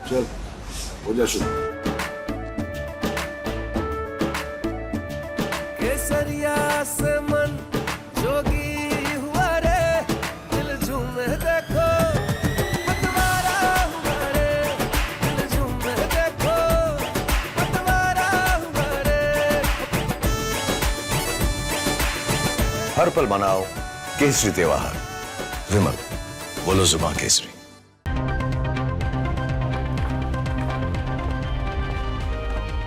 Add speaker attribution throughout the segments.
Speaker 1: चल हो जा शुरू।
Speaker 2: केसरिया से मन जोगी हुआ रे, दिल झूमे देखो पतवारा हुआ रे, दिल झूमे देखो पतवारा हुआ रे।
Speaker 3: हर पल मनाओ केसरी त्योहार। विमल, बोलो जुबान Kesari.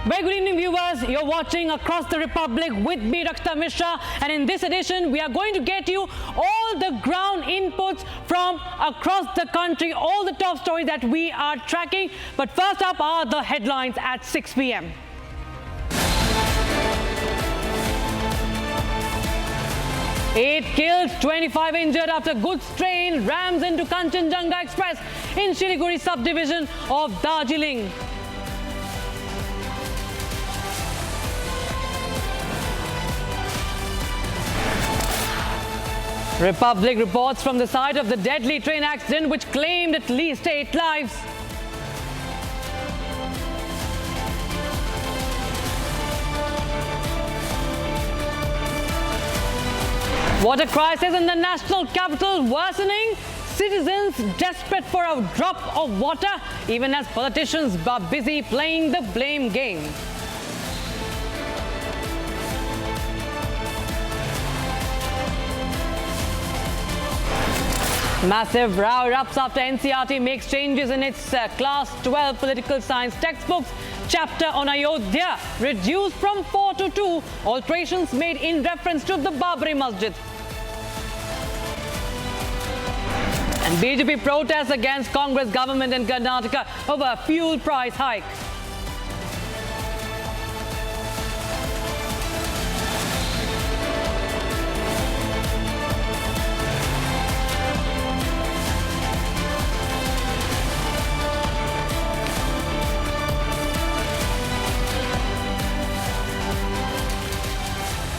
Speaker 4: Very good evening, viewers. You're watching Across the Republic with me, Rakshita Mishra, and in this edition, we are going to get you all the ground inputs from across the country, all the top stories that we are tracking. But first up are the headlines at 6 p.m. Eight killed, 25 injured after goods train rams into Kanchenjunga Express in Siliguri subdivision of Darjeeling. Republic reports from the site of the deadly train accident which claimed at least 8 lives. Water crisis in the national capital worsening. Citizens desperate for a drop of water, even as politicians are busy playing the blame game. Massive row erupts after NCERT makes changes in its Class 12 political science textbooks. Chapter on Ayodhya reduced from 4 to 2. Alterations made in reference to the Babri Masjid. And BJP protests against Congress government in Karnataka over fuel price hike.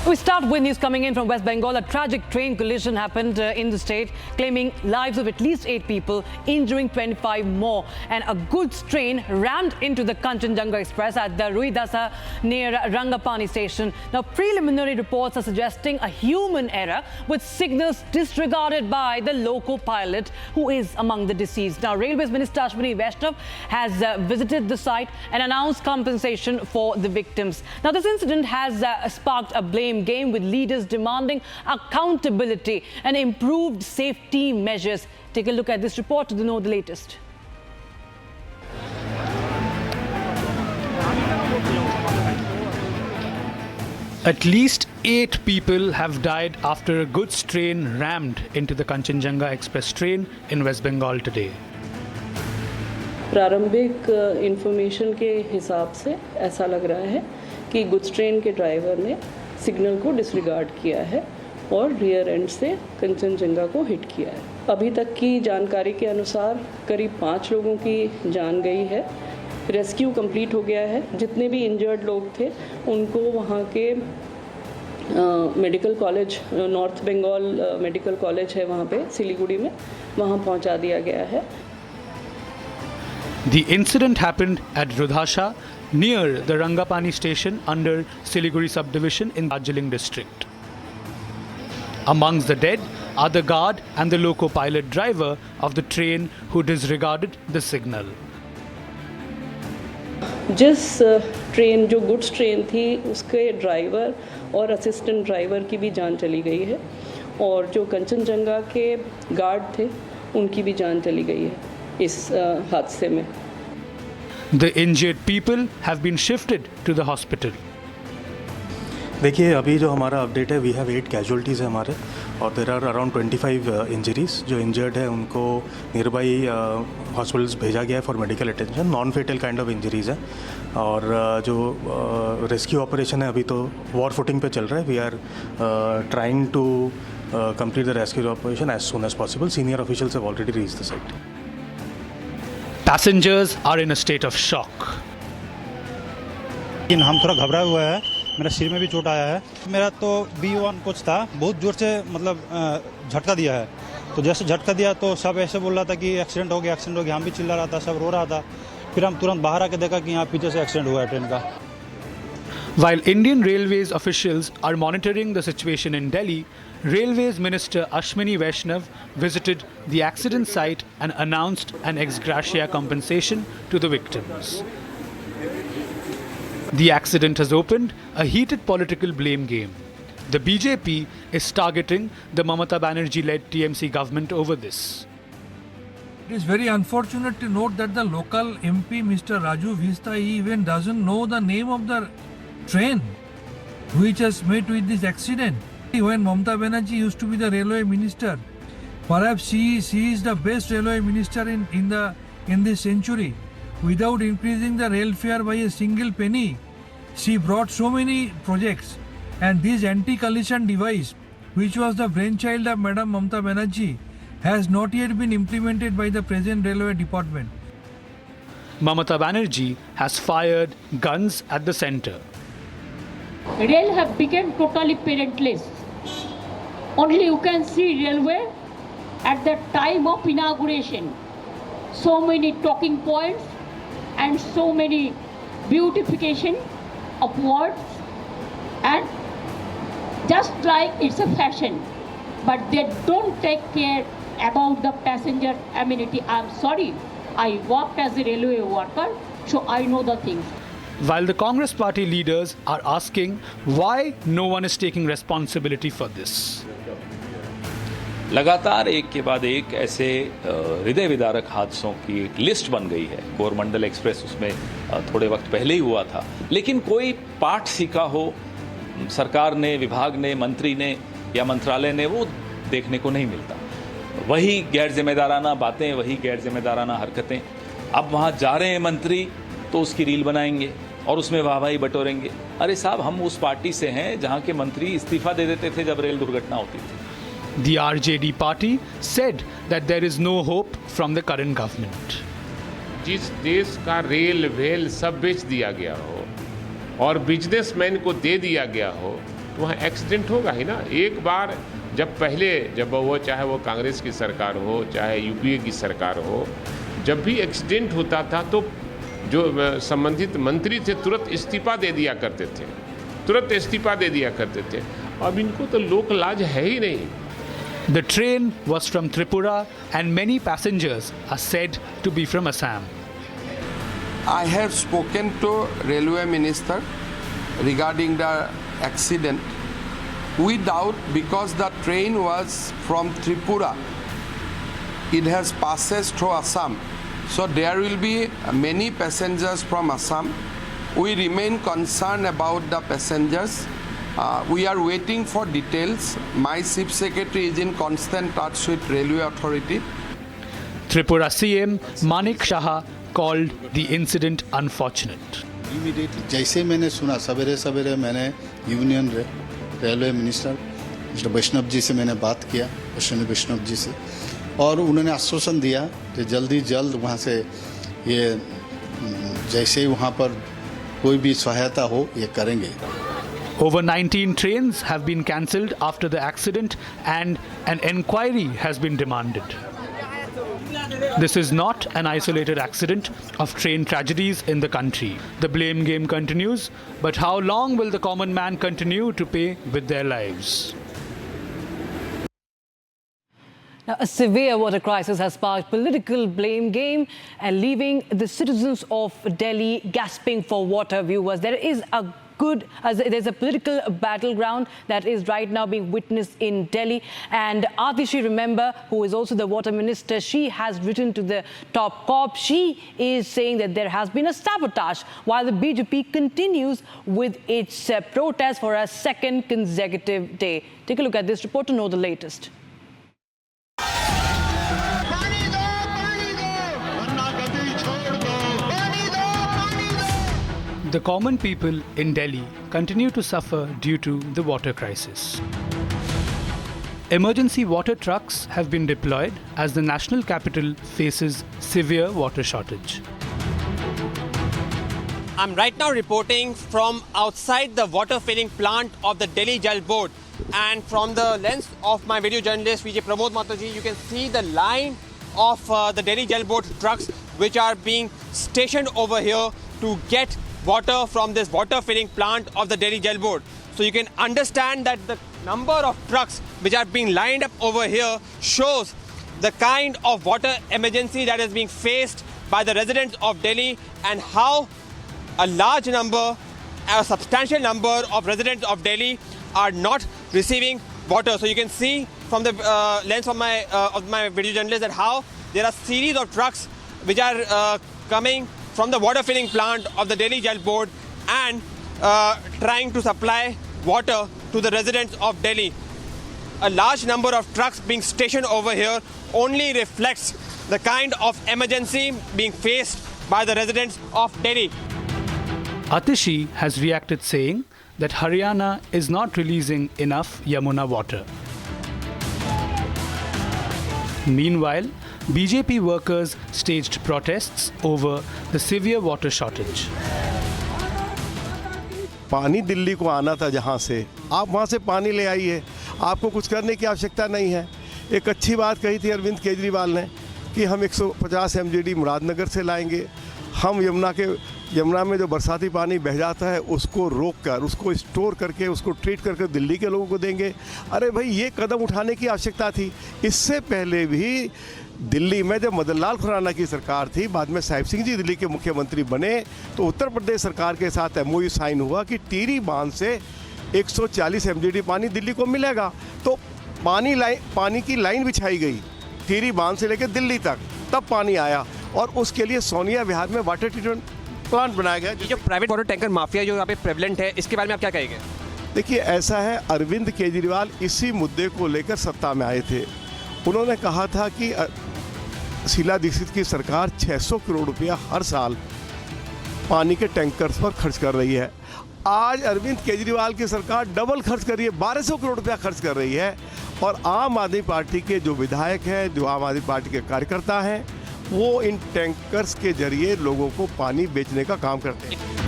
Speaker 4: We start with news coming in from West Bengal. A tragic train collision happened in the state, claiming lives of at least 8 people, injuring 25 more. And a goods train rammed into the Kanchenjunga Express at the Ruidasa near Rangapani station. Now, preliminary reports are suggesting a human error with signals disregarded by the loco pilot, who is among the deceased. Now, Railways Minister Ashwini Vaishnav has visited the site and announced compensation for the victims. Now, this incident has sparked a blame game, with leaders demanding accountability and improved safety measures. Take a look at this report to know the latest.
Speaker 5: At least 8 people have died after a goods train rammed into the Kanchenjunga Express train in West Bengal today.
Speaker 6: प्रारंभिक information के हिसाब से ऐसा लग रहा है कि goods train के ड्राइवर ने सिग्नल को डिसरिगार्ड किया है और रियर एंड से कंचनजंगा को हिट किया है। अभी तक की जानकारी के अनुसार करीब 5 लोगों की जान गई है। रेस्क्यू कंप्लीट हो गया है। जितने भी इंजर्ड लोग थे उनको वहाँ के medical college, north Bengal medical college है वहाँ पे सिलीगुड़ी में, वहाँ पहुँचा दिया गया है।
Speaker 5: The incident happened at Rudhasha near the Rangapani station under Siliguri subdivision in Darjeeling district. Amongst the dead are the guard and the loco pilot driver of the train who disregarded the signal.
Speaker 6: जिस train जो goods train थी उसके driver और assistant driver की भी जान चली गई है और जो कंचनजंगा के गार्ड थे उनकी भी जान चली गई है इस हादसे में।
Speaker 5: The injured people have been shifted to the hospital.
Speaker 7: देखिए अभी जो हमारा अपडेट है, वी हैव 8 कैजुअल्टीज़ है हमारे और देर आर अराउंड 25 इंजरीज। जो इंजर्ड है उनको नियर बाई हॉस्पिटल्स भेजा गया है for medical attention. Non fatal kind of injuries है और जो रेस्क्यू ऑपरेशन है अभी तो वॉर फुटिंग पे चल रहा है। We are trying to complete the rescue operation as soon as possible. Senior officials have already reached the site.
Speaker 5: Passengers are in a state of shock.
Speaker 8: लेकिन हम थोड़ा घबराए हुए हैं। मेरा सिर में भी चोट आया है। मेरा तो B1 कोच था, बहुत ज़ोर से मतलब झटका दिया है। तो जैसे झटका दिया तो सब ऐसे बोल रहा था कि एक्सीडेंट हो गया, एक्सीडेंट हो गया। हम भी चिल्ला रहा था, सब रो रहा था। फिर हम तुरंत बाहर आके देखा कि यहाँ पीछे से एक्सीडेंट हुआ है ट्रेन का।
Speaker 5: While Indian Railways officials are monitoring the situation in Delhi, Railways Minister Ashwini Vaishnav visited the accident site and announced an ex gratia compensation to the victims. The accident has opened a heated political blame game. The BJP is targeting the Mamata Banerjee-led TMC government over this.
Speaker 9: It is very unfortunate to note that the local MP, Mr. Raju Vista, he even doesn't know the name of the train which has met with this accident. When Mamata Banerjee used to be the railway minister, perhaps she is the best railway minister in this century. Without increasing the rail fare by a single penny, she brought so many projects. And this anti-collision device, which was the brainchild of Madam Mamata Banerjee, has not yet been implemented by the present railway department.
Speaker 5: Mamata Banerjee has fired guns at the centre.
Speaker 10: Rail have become totally parentless. Only you can see railway at the time of inauguration. So many talking points and so many beautification of words, and just like it's a fashion, but they don't take care about the passenger amenity. I'm sorry, I worked as a railway worker, so I know the things.
Speaker 5: While the Congress party leaders are asking why no one is taking responsibility for this.
Speaker 11: लगातार एक के बाद एक ऐसे हृदय विदारक हादसों की एक लिस्ट बन गई है। कोरमंडल एक्सप्रेस उसमें थोड़े वक्त पहले ही हुआ था, लेकिन कोई पाठ सीखा हो सरकार ने, विभाग ने, मंत्री ने या मंत्रालय ने, वो देखने को नहीं मिलता। वही गैर जिम्मेदाराना बातें, वही गैर जिम्मेदाराना हरकतें। अब वहाँ जा रहे हैं मंत्री तो उसकी रील बनाएंगे और उसमें वाहवाही बटोरेंगे। अरे साहब, हम उस पार्टी से हैं जहाँ के मंत्री इस्तीफा दे देते थे जब रेल दुर्घटना होती थी।
Speaker 5: The RJD party said that there is no hope from the current government.
Speaker 12: जिस देश का रेल वेल सब बेच दिया गया हो और बिजनेसमैन को दे दिया गया हो, तो वहाँ एक्सीडेंट होगा ही ना। एक बार जब वो चाहे वो कांग्रेस की सरकार हो चाहे यूपीए की सरकार हो, जब भी एक्सीडेंट होता था तो जो संबंधित मंत्री थे तुरंत इस्तीफा दे दिया करते थे। अब इनको तो लोक लाज है ही नहीं।
Speaker 5: The train was from Tripura and many passengers are said to be from Assam.
Speaker 13: I have spoken to Railway Minister regarding the accident. We doubt because the train was from Tripura. It has passes through Assam. So there will be many passengers from Assam. We remain concerned about the passengers. We are waiting for details. My Chief Secretary is in constant touch with Railway Authority.
Speaker 5: Tripura CM Manik Shah called the incident unfortunate.
Speaker 14: Immediately, जैसे मैंने सुना सवेरे मैंने union railway minister mister वैष्णव जी से मैंने बात किया, अश्विनी वैष्णव जी से, और उन्होंने आश्वासन दिया कि जल्द वहाँ से ये जैसे ही वहाँ पर कोई भी सहायता हो ये करेंगे।
Speaker 5: Over 19 trains have been cancelled after the accident and an enquiry has been demanded. This is not an isolated accident of train tragedies in the country. The blame game continues, but how long will the common man continue to pay with their lives?
Speaker 4: Now, a severe water crisis has sparked political blame game and leaving the citizens of Delhi gasping for water. Viewers, there's a political battleground that is right now being witnessed in Delhi. And Atishi, remember, who is also the water minister, she has written to the top cop. She is saying that there has been a sabotage while the BJP continues with its protest for a second consecutive day. Take a look at this report to know the latest.
Speaker 5: The common people in Delhi continue to suffer due to the water crisis. Emergency water trucks have been deployed as the national capital faces severe water shortage.
Speaker 15: I'm right now reporting from outside the water filling plant of the Delhi Jal Board, and from the lens of my video journalist Vijay Pramod Mataji, you can see the line of the Delhi Jal Board trucks which are being stationed over here to get water from this water filling plant of the Delhi Jal Board. So you can understand that the number of trucks which are being lined up over here shows the kind of water emergency that is being faced by the residents of Delhi, and how a substantial number of residents of Delhi are not receiving water. So you can see from the lens of my video journalist that how there are series of trucks which are coming from the water filling plant of the Delhi Jal Board and trying to supply water to the residents of Delhi. A large number of trucks being stationed over here only reflects the kind of emergency being faced by the residents of Delhi.
Speaker 5: Atishi has reacted saying that Haryana is not releasing enough Yamuna water. Meanwhile, BJP workers staged protests over the severe water shortage.
Speaker 16: पानी दिल्ली को आना था जहाँ से, आप वहाँ से पानी ले आइए, आपको कुछ करने की आवश्यकता नहीं है। एक अच्छी बात कही थी अरविंद केजरीवाल ने कि हम 150 MGD मुरादनगर से लाएंगे, हम यमुना में जो बरसाती पानी बह जाता है उसको रोककर, उसको स्टोर करके, उसको ट्रीट करके दिल्ली के लोगों को देंगे। अरे भाई, ये कदम उठाने की आवश्यकता थी। इससे पहले भी दिल्ली में जब मदन लाल खुराना की सरकार थी, बाद में साहिब सिंह जी दिल्ली के मुख्यमंत्री बने, तो उत्तर प्रदेश सरकार के साथ MOU साइन हुआ कि टिहरी बांध से 140 MGD पानी दिल्ली को मिलेगा। तो पानी की लाइन बिछाई गई टिहरी बांध से लेकर दिल्ली तक, तब पानी आया, और उसके लिए सोनिया विहार में वाटर ट्रीटमेंट प्लांट बनाया गया।
Speaker 15: जो प्राइवेट वाटर टैंकर माफिया जो यहाँ पे प्रेवलेंट है, इसके बारे में आप क्या कहेंगे?
Speaker 16: देखिए, ऐसा है, अरविंद केजरीवाल इसी मुद्दे को लेकर सत्ता में आए थे। उन्होंने कहा था कि शीला दीक्षित की सरकार 600 करोड़ रुपया हर साल पानी के टैंकर्स पर खर्च कर रही है। आज अरविंद केजरीवाल की सरकार डबल खर्च कर रही है, 1200 करोड़ रुपया खर्च कर रही है, और आम आदमी पार्टी के जो विधायक हैं, जो आम आदमी पार्टी के कार्यकर्ता हैं, वो इन टैंकर्स के जरिए लोगों को पानी बेचने का काम करते हैं।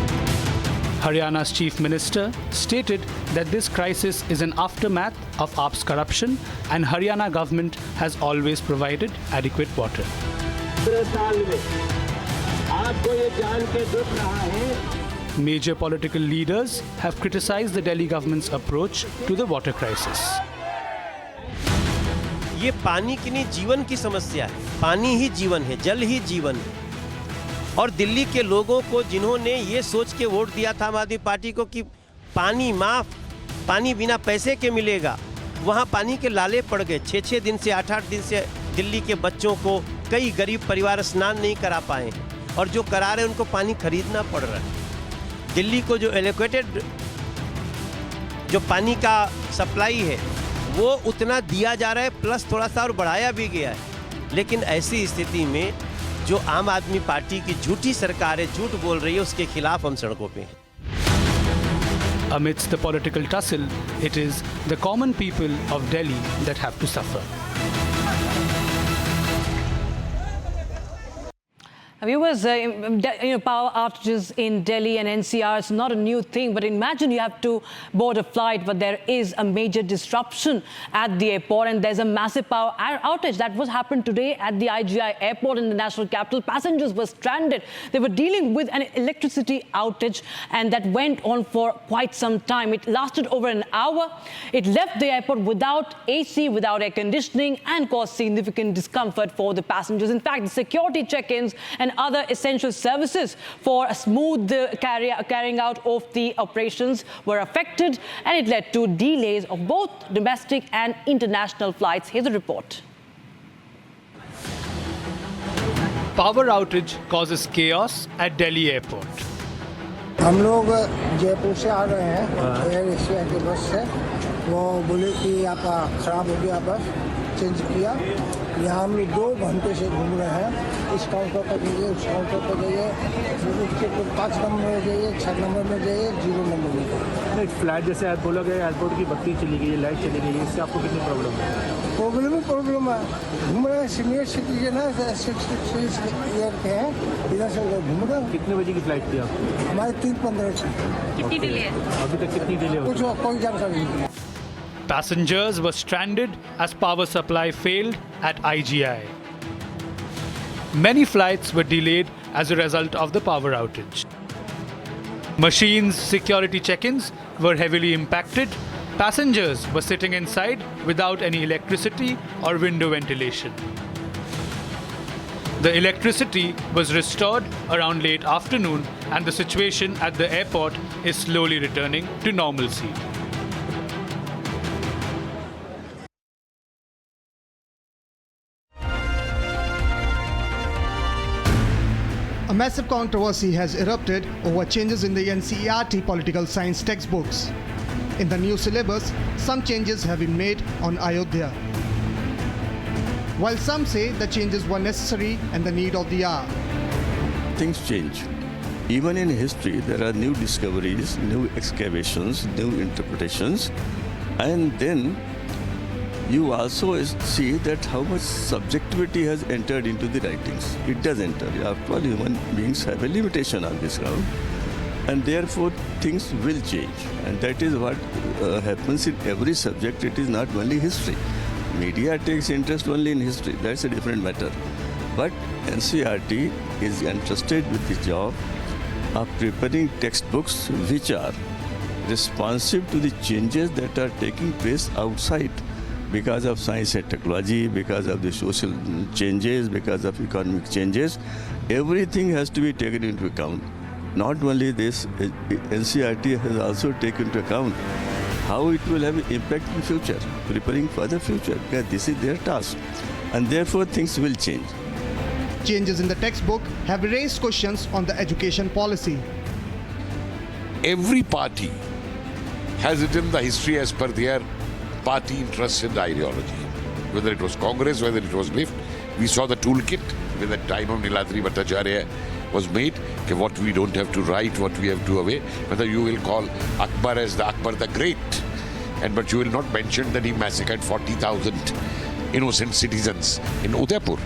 Speaker 5: Haryana's chief minister stated that this crisis is an aftermath of AAP's corruption and Haryana government has always provided adequate water. Major political leaders have criticized the Delhi government's approach to the water crisis.
Speaker 17: ये पानी की नहीं, जीवन की समस्या है। पानी ही जीवन है, जल ही जीवन है। और दिल्ली के लोगों को, जिन्होंने ये सोच के वोट दिया था आम आदमी पार्टी को कि पानी माफ, पानी बिना पैसे के मिलेगा, वहाँ पानी के लाले पड़ गए। 6-6 दिन से 8-8 दिन से दिल्ली के बच्चों को कई गरीब परिवार स्नान नहीं करा पाए हैं, और जो करा रहे हैं उनको पानी खरीदना पड़ रहा है। दिल्ली को जो एलोकेटेड जो पानी का सप्लाई है वो उतना दिया जा रहा है, प्लस थोड़ा सा और बढ़ाया भी गया है। लेकिन ऐसी स्थिति में जो आम आदमी पार्टी की झूठी सरकार है, झूठ बोल रही है, उसके खिलाफ हम सड़कों पे हैं।
Speaker 5: Amidst the political tussle, it is the common people of Delhi that have to suffer.
Speaker 4: Viewers, power outages in Delhi and NCR is not a new thing, but imagine you have to board a flight, but there is a major disruption at the airport and there's a massive power outage. That was happened today at the IGI airport in the national capital. Passengers were stranded. They were dealing with an electricity outage and that went on for quite some time. It lasted over an hour. It left the airport without AC, without air conditioning, and caused significant discomfort for the passengers. In fact, the security check-ins and other essential services for a smooth carrying out of the operations were affected, and it led to delays of both domestic and international flights. Here's a report.
Speaker 5: Power outage causes chaos at Delhi airport.
Speaker 18: हम लोग जयपुर से आ रहे हैं air Asia की बस से। वो बोले कि आपका ख़राब हो गया, बस चेंज किया। यहाँ हम लोग 2 घंटे से घूम रहे हैं। इस काउंटर पर जाइए, उस काउंटर पर जाइए, उसके 5 नंबर में जाइए, 6 नंबर में जाइए, 0 नंबर में जाइए।
Speaker 7: फ्लाइट जैसे आज बोला गया, एयरपोर्ट की बत्ती चली गई है, लाइट चली गई है, इससे आपको कितनी प्रॉब्लम है?
Speaker 18: प्रॉब्लम है। घूम रहे हैं, सीनियर सिटीजन है, 66 ईयर के हैं, इधर से घूम रहे हैं।
Speaker 7: कितने बजे की फ्लाइट थी आपकी?
Speaker 18: हमारी 3:15
Speaker 7: कितनी डिले है अभी तक? कितनी डिले
Speaker 18: कुछ कोई जानकारी नहीं।
Speaker 5: Passengers were stranded as power supply failed at IGI. Many flights were delayed as a result of the power outage. Machines' security check-ins were heavily impacted. Passengers were sitting inside without any electricity or window ventilation. The electricity was restored around late afternoon, and the situation at the airport is slowly returning to normalcy.
Speaker 18: A massive controversy has erupted over changes in the NCERT political science textbooks. In the new syllabus, some changes have been made on Ayodhya, while some say the changes were necessary and the need of the hour.
Speaker 19: Things change. Even in history, there are new discoveries, new excavations, new interpretations, and then you also see that how much subjectivity has entered into the writings. It does enter. After all, human beings have a limitation on this ground, and therefore things will change. And that is what happens in every subject. It is not only history. Media takes interest only in history. That's a different matter. But NCERT is entrusted with the job of preparing textbooks which are responsive to the changes that are taking place outside because of science and technology, because of the social changes, because of economic changes. Everything has to be taken into account. Not only this, NCERT has also taken into account how it will have an impact in future, preparing for the future. Because this is their task, and therefore things will change.
Speaker 18: Changes in the textbook have raised questions on the education policy.
Speaker 1: Every party has written the history as per their party interests and ideology. Whether it was Congress, whether it was LIFT, we saw the toolkit with the time of Niladri Bhattacharya was made, okay, what we don't have to write, what we have to away, whether you will call Akbar as the Akbar the Great, but you will not mention that he massacred 40,000 innocent citizens in Udaipur,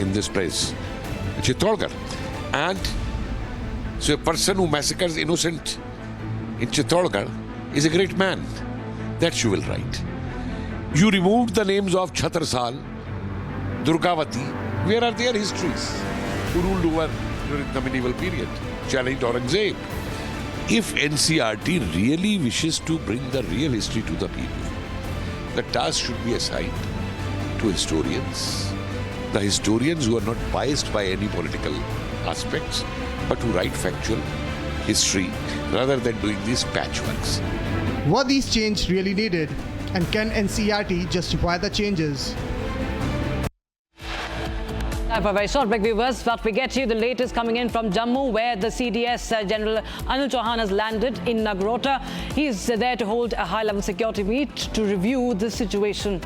Speaker 1: in this place, Chittorgarh. And so a person who massacres innocent in Chittorgarh is a great man. That you will write. You removed the names of Chhatrsal, Durgavati. Where are their histories? Who ruled over during the medieval period? Challenged Aurangzeb. If NCERT really wishes to bring the real history to the people, the task should be assigned to historians. The historians who are not biased by any political aspects, but who write factual history rather than doing these patchworks.
Speaker 18: Were these changes really needed? And can NCERT justify the changes?
Speaker 4: Time for a very short break, viewers, but we get you the latest coming in from Jammu, where the CDS General Anil Chauhan has landed in Nagrota. He is there to hold a high-level security meet to review the situation.